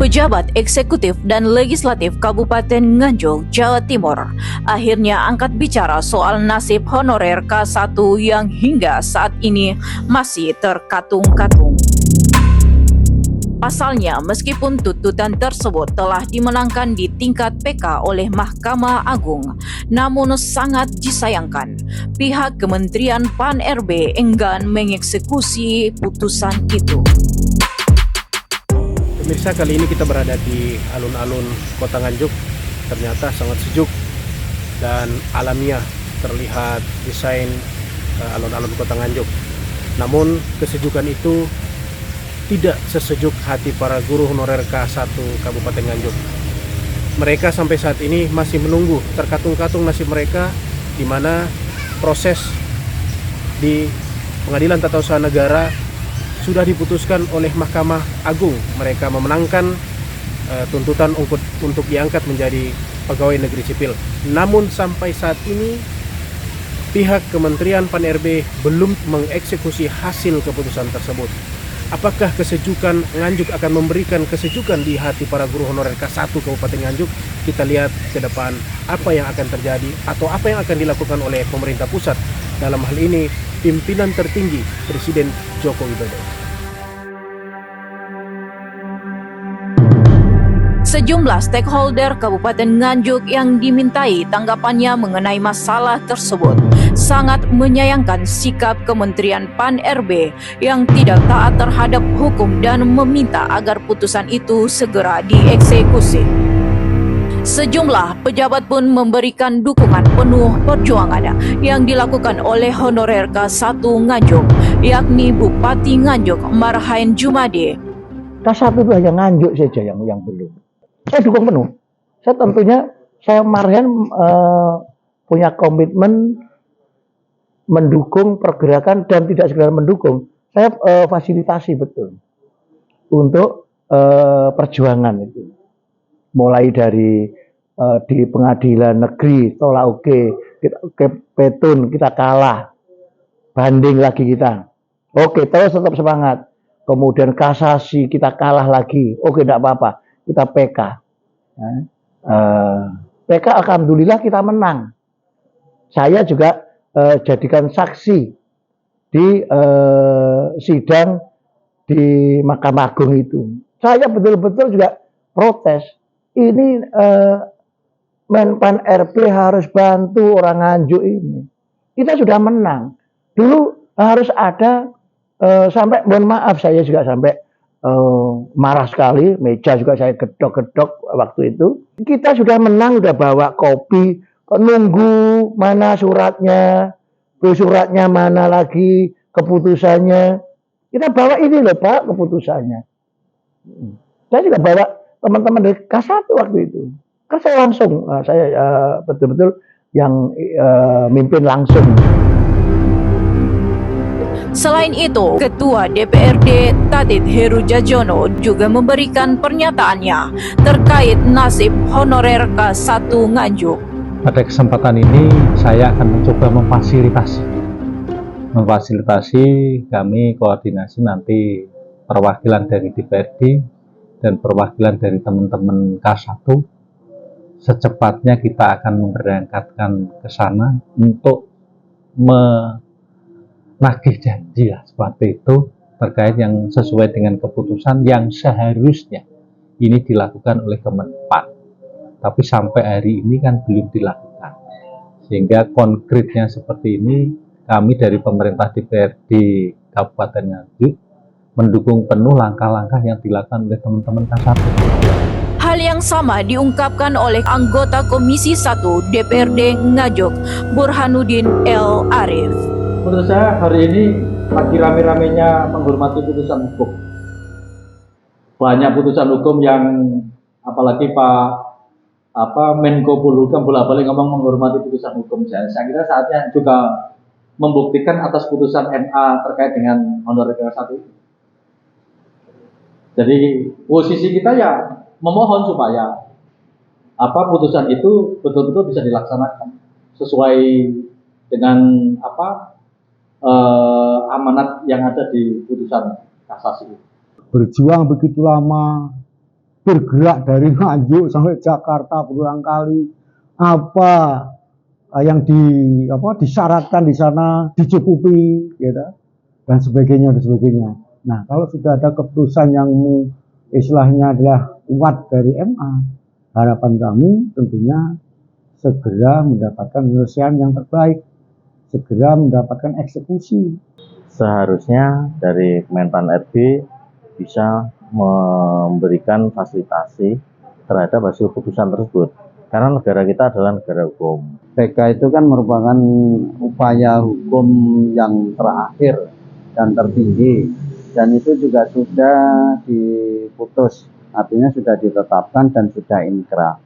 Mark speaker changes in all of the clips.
Speaker 1: Pejabat eksekutif dan legislatif Kabupaten Nganjuk, Jawa Timur akhirnya angkat bicara soal nasib honorer K1 yang hingga saat ini masih terkatung-katung. Pasalnya, meskipun tuntutan tersebut telah dimenangkan di tingkat PK oleh Mahkamah Agung, namun sangat disayangkan pihak Kementerian Pan-RB enggan mengeksekusi putusan itu.
Speaker 2: Pemirsa, kali ini kita berada di alun-alun Kota Nganjuk. Ternyata sangat sejuk dan alamiah terlihat desain alun-alun Kota Nganjuk. Namun kesejukan itu tidak sesejuk hati para guru honorer K1 Kabupaten Nganjuk. Mereka sampai saat ini masih menunggu, terkatung-katung nasib mereka, di mana proses di Pengadilan Tata Usaha Negara sudah diputuskan oleh Mahkamah Agung. Mereka memenangkan tuntutan untuk diangkat menjadi pegawai negeri sipil. Namun sampai saat ini pihak Kementerian Pan-RB belum mengeksekusi hasil keputusan tersebut. Apakah kesejukan Nganjuk akan memberikan kesejukan di hati para guru honorer K1 Kabupaten Nganjuk? Kita lihat ke depan apa yang akan terjadi atau apa yang akan dilakukan oleh pemerintah pusat. Dalam hal ini pimpinan tertinggi Presiden Joko Widodo.
Speaker 1: Sejumlah stakeholder Kabupaten Nganjuk yang dimintai tanggapannya mengenai masalah tersebut sangat menyayangkan sikap Kementerian Pan-RB yang tidak taat terhadap hukum dan meminta agar putusan itu segera dieksekusi. Sejumlah pejabat pun memberikan dukungan penuh perjuangan yang dilakukan oleh honorer K1 Nganjuk, yakni Bupati Nganjuk Marhain Jumade.
Speaker 3: K1 itu hanya Nganjuk saja yang belum. Saya dukung penuh. Saya Marhain punya komitmen mendukung pergerakan dan tidak sekedar mendukung. Saya fasilitasi betul untuk perjuangan itu. Mulai dari di pengadilan negeri tolak oke, kita petun kita kalah, banding lagi kita, oke terus tetap semangat. Kemudian kasasi kita kalah lagi, oke tidak apa-apa, kita PK. PK alhamdulillah kita menang. Saya juga jadikan saksi di sidang di Mahkamah Agung itu. Saya betul-betul juga protes. Ini Menpan RB harus bantu orang Nganjuk ini. Kita sudah menang. Dulu harus ada sampai, mohon maaf saya juga sampai marah sekali. Meja juga saya gedok-gedok waktu itu. Kita sudah menang, sudah bawa kopi, nunggu mana suratnya, suratnya mana lagi, keputusannya. Kita bawa ini loh Pak, keputusannya. Saya juga bawa teman-teman dari K1 waktu itu. Kan saya langsung, betul-betul yang mimpin langsung.
Speaker 1: Selain itu, Ketua DPRD Tadit Heru Jajono juga memberikan pernyataannya terkait nasib honorer K1 Nganjuk.
Speaker 4: Pada kesempatan ini saya akan mencoba memfasilitasi kami koordinasi nanti perwakilan dari DPRD dan perwakilan dari teman-teman K1. Secepatnya kita akan memberangkatkan ke sana untuk menagih janji seperti itu terkait yang sesuai dengan keputusan yang seharusnya ini dilakukan oleh Kemenpan. Tapi sampai hari ini kan belum dilakukan. Sehingga konkretnya seperti ini, kami dari pemerintah DPRD Kabupaten Nganjuk mendukung penuh langkah-langkah yang dilakukan oleh teman-teman K1.
Speaker 1: Hal yang sama diungkapkan oleh anggota Komisi 1 DPRD Nganjuk, Burhanuddin L. Arif.
Speaker 5: Menurut saya hari ini lagi rame-ramenya menghormati putusan hukum. Banyak putusan hukum yang apalagi Menko Polhukam bolak-balik ngomong menghormati putusan hukum. Saya kira saatnya juga membuktikan atas putusan MA terkait dengan honorer K1 itu. Jadi posisi kita ya memohon supaya putusan itu betul-betul bisa dilaksanakan sesuai dengan amanat yang ada di putusan kasasi.
Speaker 6: Berjuang begitu lama bergerak dari Nganjuk sampai Jakarta berulang kali, apa yang disyaratkan di sana dicukupi, gitu, dan sebagainya dan sebagainya. Nah, kalau sudah ada keputusan yang istilahnya adalah kuat dari MA, harapan kami tentunya segera mendapatkan penyelesaian yang terbaik, segera mendapatkan eksekusi.
Speaker 7: Seharusnya dari Kemenpan RB bisa memberikan fasilitasi terhadap hasil putusan tersebut, karena negara kita adalah negara hukum.
Speaker 8: PK itu kan merupakan upaya hukum yang terakhir dan tertinggi, dan itu juga sudah diputus, artinya sudah ditetapkan dan sudah inkrah.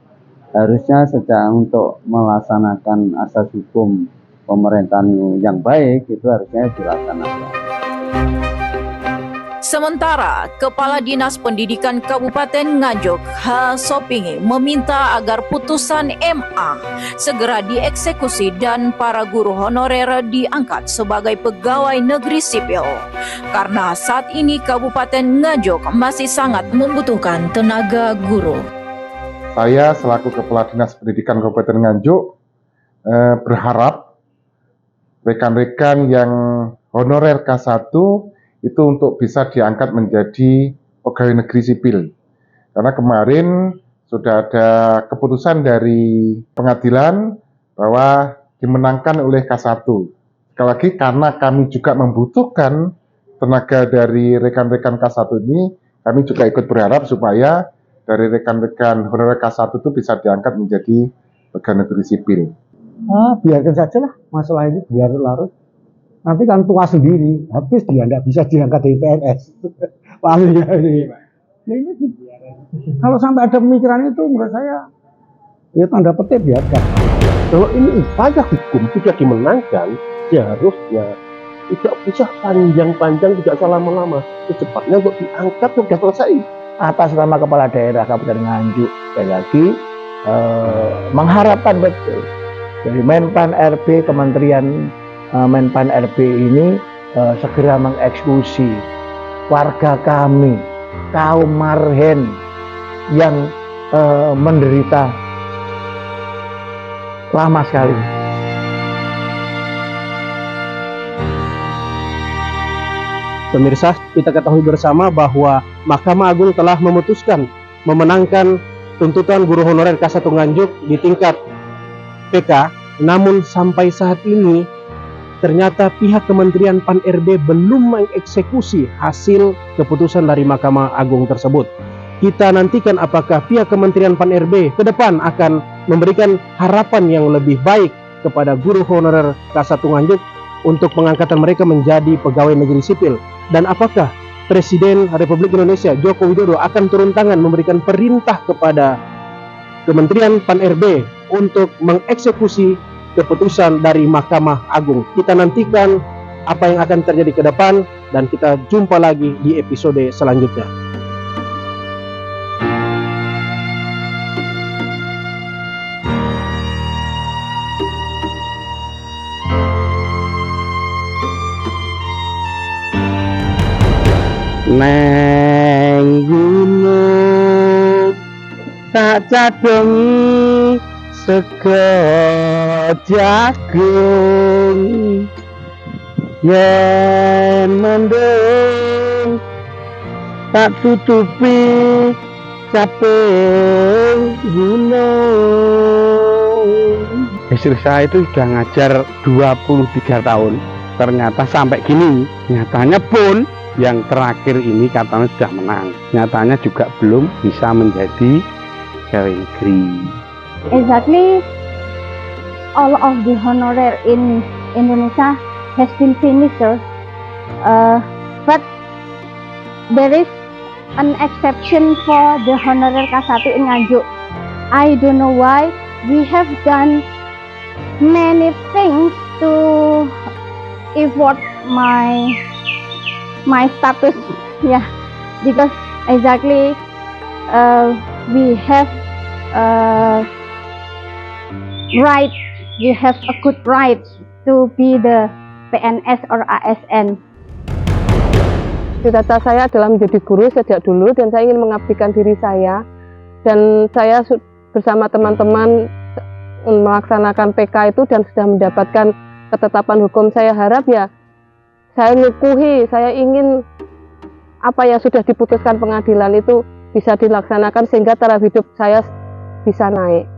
Speaker 8: Harusnya sejak untuk melaksanakan asas hukum pemerintahan yang baik itu harusnya dilaksanakan.
Speaker 1: Sementara, Kepala Dinas Pendidikan Kabupaten Nganjuk, H. Sopingi, meminta agar putusan MA segera dieksekusi dan para guru honorer diangkat sebagai pegawai negeri sipil. Karena saat ini Kabupaten Nganjuk masih sangat membutuhkan tenaga guru.
Speaker 9: Saya selaku Kepala Dinas Pendidikan Kabupaten Nganjuk berharap rekan-rekan yang honorer K1 itu untuk bisa diangkat menjadi pegawai negeri sipil. Karena kemarin sudah ada keputusan dari pengadilan bahwa dimenangkan oleh K1. Sekali lagi, karena kami juga membutuhkan tenaga dari rekan-rekan K1 ini, kami juga ikut berharap supaya dari rekan-rekan honorer K1 itu bisa diangkat menjadi pegawai negeri sipil.
Speaker 6: Biarkan saja lah masalah ini berlarut-larut. Nanti kan tua sendiri, habis dia tidak bisa diangkat dari PNS. Paham ya ini? Nah, ini kalau sampai ada pemikiran itu, menurut saya, ya tanda petik biarkan.
Speaker 2: Kalau ini upaya hukum sudah dimenangkan, ya harusnya tidak bisa panjang-panjang, tidak selama-lama. Secepatnya untuk diangkat sudah selesai.
Speaker 3: Atas nama Kepala Daerah Kabupaten Nganjuk, sekali lagi mengharapkan betul dari Menpan RB, Kementerian Menpan RB ini segera mengeksekusi warga kami, kaum marhen yang menderita lama sekali.
Speaker 2: Pemirsa, kita ketahui bersama bahwa Mahkamah Agung telah memutuskan memenangkan tuntutan guru honorer K1 Nganjuk di tingkat PK, namun sampai saat ini ternyata pihak Kementerian Pan RB belum mengeksekusi hasil keputusan dari Mahkamah Agung tersebut. Kita nantikan apakah pihak Kementerian Pan RB ke depan akan memberikan harapan yang lebih baik kepada guru honorer K1 Nganjuk untuk pengangkatan mereka menjadi pegawai negeri sipil, dan apakah Presiden Republik Indonesia Joko Widodo akan turun tangan memberikan perintah kepada Kementerian Pan RB untuk mengeksekusi keputusan dari Mahkamah Agung. Kita nantikan apa yang akan terjadi ke depan, dan kita jumpa lagi di episode selanjutnya.
Speaker 8: Neng gunung tak cadongi sego jagung, yen mendung tak tutupi capek gunung. Istri saya itu sudah ngajar 23 tahun, ternyata sampai gini. Nyatanya pun yang terakhir ini katanya sudah menang, nyatanya juga belum bisa menjadi pegawai negeri.
Speaker 10: Exactly, all of the honorer in Indonesia has been finished, sir. But there is an exception for the honorer K1 in Nganjuk. I don't know why. We have done many things to effort my status, yeah, because exactly we have right, we have a good right to be the PNS or ASN.
Speaker 11: Cita-cita saya adalah menjadi guru sejak dulu, dan saya ingin mengabdikan diri saya dan saya bersama teman-teman melaksanakan PK itu dan sudah mendapatkan ketetapan hukum. Saya harap ya saya ngukuhi, saya ingin apa yang sudah diputuskan pengadilan itu bisa dilaksanakan sehingga taraf hidup saya bisa naik.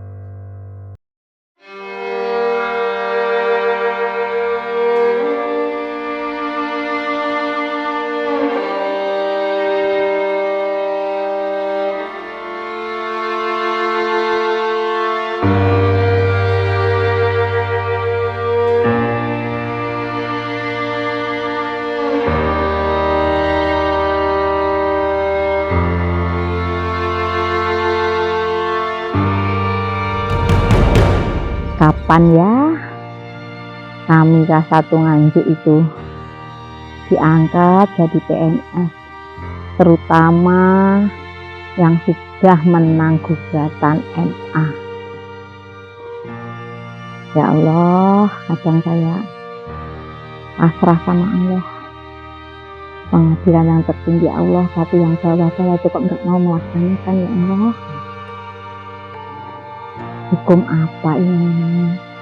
Speaker 12: Kapan ya kami K1 Nganjuk itu diangkat jadi PNS, terutama yang sudah menang gugatan MA. Ya Allah, kadang saya pasrah sama Allah, pengadilan yang tertinggi Allah, tapi yang bawah-bawah itu kok nggak mau melaksanakan. Ya Allah, hukum apa ini?